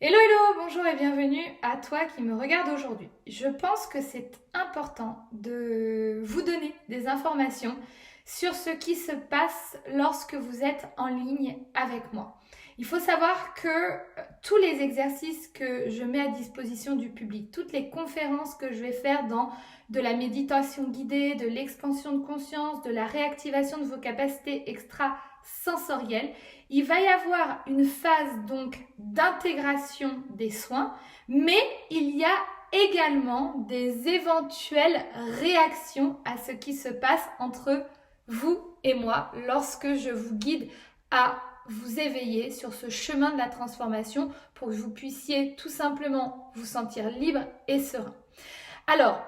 Hello, hello, bonjour et bienvenue à toi qui me regarde aujourd'hui. Je pense que c'est important de vous donner des informations sur ce qui se passe lorsque vous êtes en ligne avec moi. Il faut savoir que tous les exercices que je mets à disposition du public, toutes les conférences que je vais faire dans de la méditation guidée, de l'expansion de conscience, de la réactivation de vos capacités extrasensorielles, il va y avoir une phase donc d'intégration des soins, mais il y a également des éventuelles réactions à ce qui se passe entre vous et moi lorsque je vous guide à vous éveiller sur ce chemin de la transformation pour que vous puissiez tout simplement vous sentir libre et serein. Alors,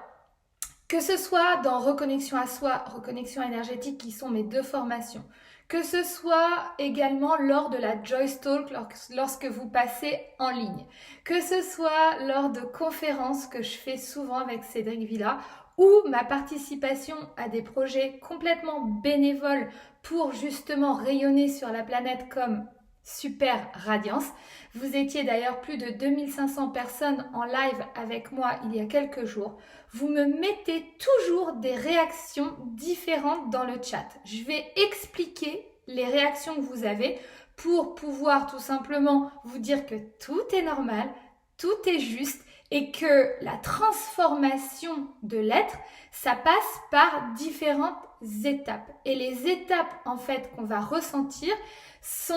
que ce soit dans Reconnexion à soi, Reconnexion énergétique qui sont mes deux formations, que ce soit également lors de la Joyce Talk lorsque vous passez en ligne, que ce soit lors de conférences que je fais souvent avec Cédric Villa ou ma participation à des projets complètement bénévoles pour justement rayonner sur la planète comme Super Radiance. Vous étiez d'ailleurs plus de 2500 personnes en live avec moi il y a quelques jours. Vous me mettez toujours des réactions différentes dans le chat. Je vais expliquer les réactions que vous avez pour pouvoir tout simplement vous dire que tout est normal, tout est juste et que la transformation de l'être, ça passe par différentes étapes. Et les étapes en fait qu'on va ressentir sont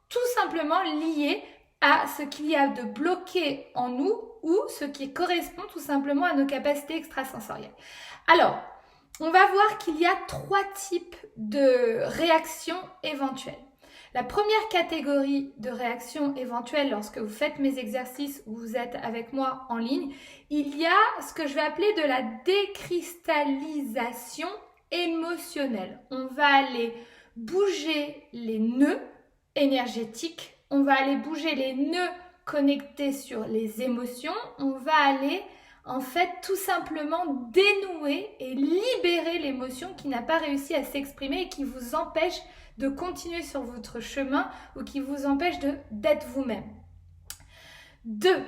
tout simplement liées à ce qu'il y a de bloqué en nous ou ce qui correspond tout simplement à nos capacités extrasensorielles. Alors, on va voir qu'il y a 3 types de réactions éventuelles. La première catégorie de réactions éventuelles lorsque vous faites mes exercices ou vous êtes avec moi en ligne, il y a ce que je vais appeler de la décristallisation émotionnelle. On va aller bouger les nœuds énergétiques, on va aller bouger les nœuds connectés sur les émotions, on va aller en fait tout simplement dénouer et libérer l'émotion qui n'a pas réussi à s'exprimer et qui vous empêche de continuer sur votre chemin ou qui vous empêche d'être vous-même. 2.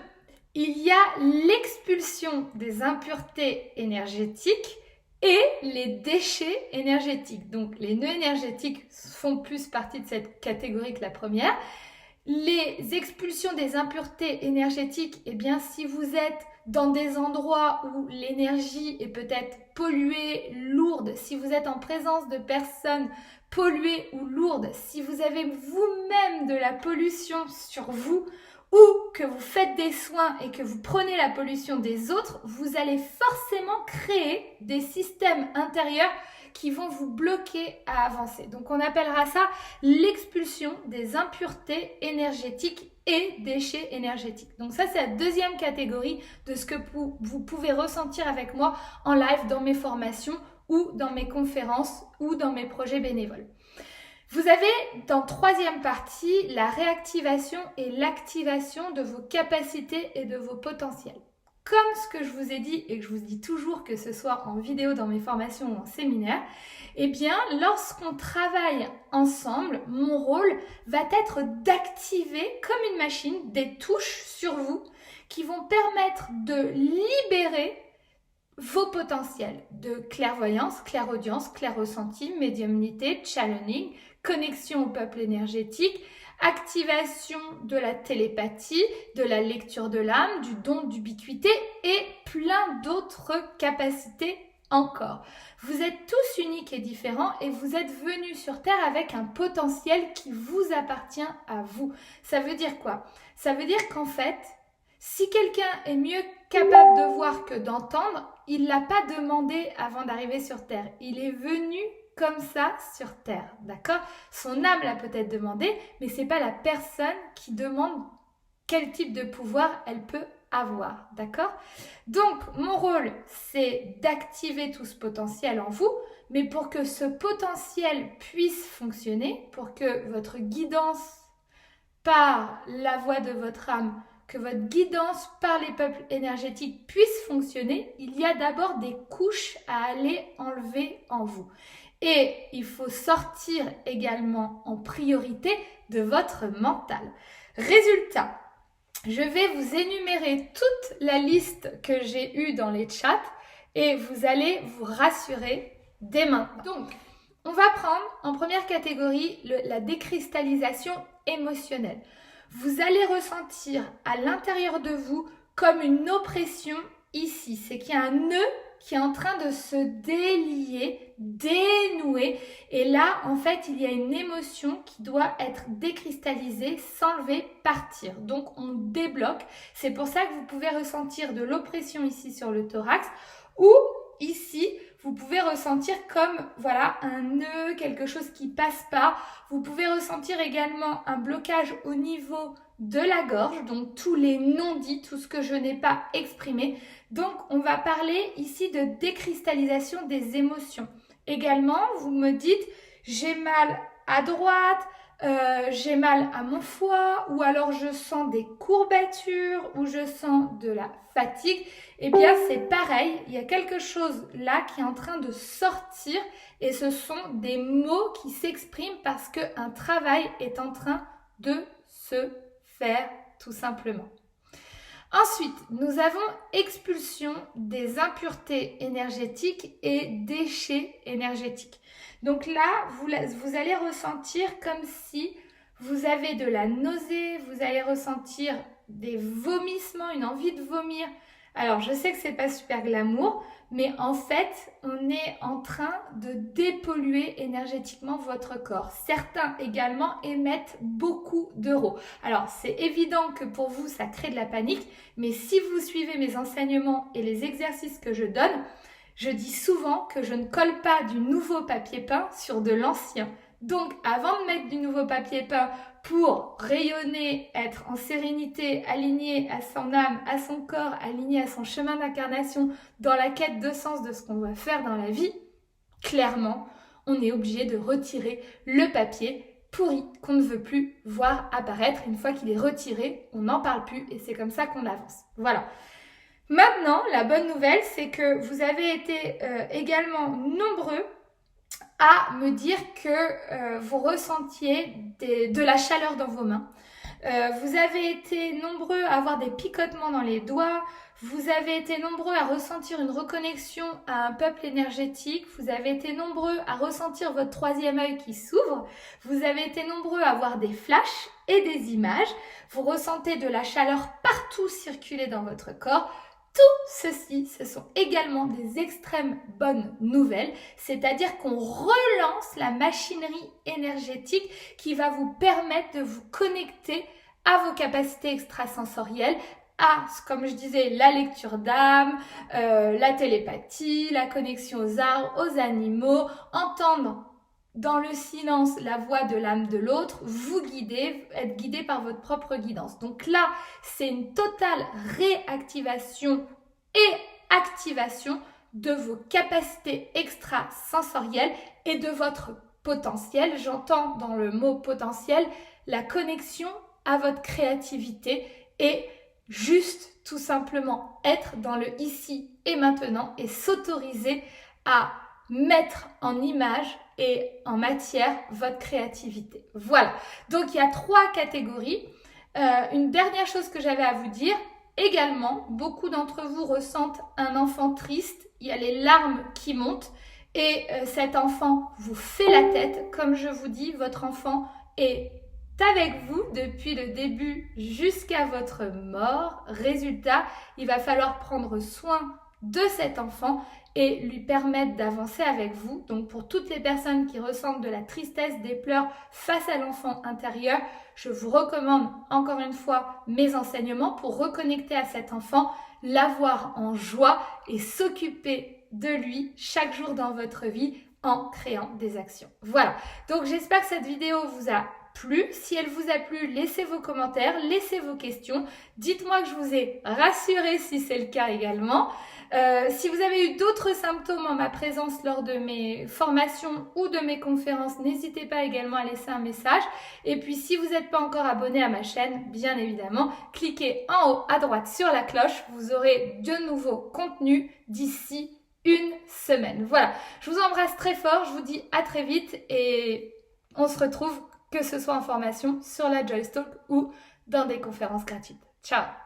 Il y a l'expulsion des impuretés énergétiques et les déchets énergétiques. Donc les nœuds énergétiques font plus partie de cette catégorie que la première. Les expulsions des impuretés énergétiques, eh bien si vous êtes dans des endroits où l'énergie est peut-être polluée, lourde, si vous êtes en présence de personnes polluées ou lourdes, si vous avez vous-même de la pollution sur vous ou que vous faites des soins et que vous prenez la pollution des autres, vous allez forcément créer des systèmes intérieurs qui vont vous bloquer à avancer. Donc on appellera ça l'expulsion des impuretés énergétiques et déchets énergétiques. Donc ça c'est la deuxième catégorie de ce que vous pouvez ressentir avec moi en live dans mes formations ou dans mes conférences ou dans mes projets bénévoles. Vous avez dans troisième partie la réactivation et l'activation de vos capacités et de vos potentiels. Comme ce que je vous ai dit et que je vous dis toujours, que ce soit en vidéo dans mes formations ou en séminaire, eh bien lorsqu'on travaille ensemble, mon rôle va être d'activer comme une machine des touches sur vous qui vont permettre de libérer vos potentiels de clairvoyance, clairaudience, clair-ressenti, médiumnité, channeling, connexion au peuple énergétique, activation de la télépathie, de la lecture de l'âme, du don d'ubiquité et plein d'autres capacités encore. Vous êtes tous uniques et différents et vous êtes venus sur Terre avec un potentiel qui vous appartient à vous. Ça veut dire quoi? Ça veut dire qu'en fait, si quelqu'un est mieux capable de voir que d'entendre, il ne l'a pas demandé avant d'arriver sur Terre. Il est venu comme ça sur Terre, d'accord? Son âme l'a peut-être demandé, mais ce n'est pas la personne qui demande quel type de pouvoir elle peut avoir, d'accord? Donc, mon rôle, c'est d'activer tout ce potentiel en vous, mais pour que ce potentiel puisse fonctionner, pour que votre guidance par la voix de votre âme, que votre guidance par les peuples énergétiques puisse fonctionner, il y a d'abord des couches à aller enlever en vous. Et il faut sortir également en priorité de votre mental. Résultat, je vais vous énumérer toute la liste que j'ai eue dans les chats et vous allez vous rassurer dès maintenant. Donc, on va prendre en première catégorie la décristallisation émotionnelle. Vous allez ressentir à l'intérieur de vous comme une oppression ici. C'est qu'il y a un nœud qui est en train de se délier, dénouer. Et là, en fait, il y a une émotion qui doit être décristallisée, s'enlever, partir. Donc, on débloque. C'est pour ça que vous pouvez ressentir de l'oppression ici sur le thorax ou ici, vous pouvez ressentir comme voilà un nœud, quelque chose qui passe pas. Vous pouvez ressentir également un blocage au niveau de la gorge, donc tous les non-dits, tout ce que je n'ai pas exprimé. Donc, on va parler ici de décristallisation des émotions. Également, vous me dites, j'ai mal à droite, j'ai mal à mon foie, ou alors je sens des courbatures, ou je sens de la fatigue. Eh bien, c'est pareil, il y a quelque chose là qui est en train de sortir et ce sont des mots qui s'expriment parce qu'un travail est en train de se faire tout simplement. Ensuite, nous avons expulsion des impuretés énergétiques et déchets énergétiques. Donc là, vous allez ressentir comme si vous avez de la nausée, vous allez ressentir des vomissements, une envie de vomir. Alors, je sais que c'est pas super glamour, mais en fait, on est en train de dépolluer énergétiquement votre corps. Certains également émettent beaucoup d'euros. Alors, c'est évident que pour vous, ça crée de la panique, mais si vous suivez mes enseignements et les exercices que je donne, je dis souvent que je ne colle pas du nouveau papier peint sur de l'ancien. Donc, avant de mettre du nouveau papier peint pour rayonner, être en sérénité, aligné à son âme, à son corps, aligné à son chemin d'incarnation, dans la quête de sens de ce qu'on va faire dans la vie, clairement, on est obligé de retirer le papier pourri qu'on ne veut plus voir apparaître. Une fois qu'il est retiré, on n'en parle plus et c'est comme ça qu'on avance. Voilà. Maintenant, la bonne nouvelle, c'est que vous avez été également nombreux à me dire que vous ressentiez de la chaleur dans vos mains. Vous avez été nombreux à avoir des picotements dans les doigts. Vous avez été nombreux à ressentir une reconnexion à un peuple énergétique. Vous avez été nombreux à ressentir votre troisième œil qui s'ouvre. Vous avez été nombreux à avoir des flashs et des images. Vous ressentez de la chaleur partout circuler dans votre corps. Tout ceci, ce sont également des extrêmes bonnes nouvelles, c'est-à-dire qu'on relance la machinerie énergétique qui va vous permettre de vous connecter à vos capacités extrasensorielles, à, comme je disais, la lecture d'âme, la télépathie, la connexion aux arbres, aux animaux, entendre dans le silence la voix de l'âme de l'autre, vous guider, être guidé par votre propre guidance. Donc là, c'est une totale réactivation et activation de vos capacités extrasensorielles et de votre potentiel. J'entends dans le mot potentiel la connexion à votre créativité et juste tout simplement être dans le ici et maintenant et s'autoriser à mettre en image et en matière votre créativité. Voilà, donc il y a 3 catégories. Une dernière chose que j'avais à vous dire, également, beaucoup d'entre vous ressentent un enfant triste, il y a les larmes qui montent et cet enfant vous fait la tête. Comme je vous dis, votre enfant est avec vous depuis le début jusqu'à votre mort. Résultat, il va falloir prendre soin de cet enfant et lui permettre d'avancer avec vous. Donc pour toutes les personnes qui ressentent de la tristesse, des pleurs face à l'enfant intérieur, je vous recommande encore une fois mes enseignements pour reconnecter à cet enfant, l'avoir en joie et s'occuper de lui chaque jour dans votre vie en créant des actions. Voilà, donc j'espère que cette vidéo vous a plu. Si elle vous a plu, laissez vos commentaires, laissez vos questions. Dites-moi que je vous ai rassuré si c'est le cas également. Si vous avez eu d'autres symptômes en ma présence lors de mes formations ou de mes conférences, n'hésitez pas également à laisser un message. Et puis si vous n'êtes pas encore abonné à ma chaîne, bien évidemment, cliquez en haut à droite sur la cloche. Vous aurez de nouveaux contenus d'ici une semaine. Voilà, je vous embrasse très fort, je vous dis à très vite et on se retrouve que ce soit en formation sur la Joyce Talk ou dans des conférences gratuites. Ciao!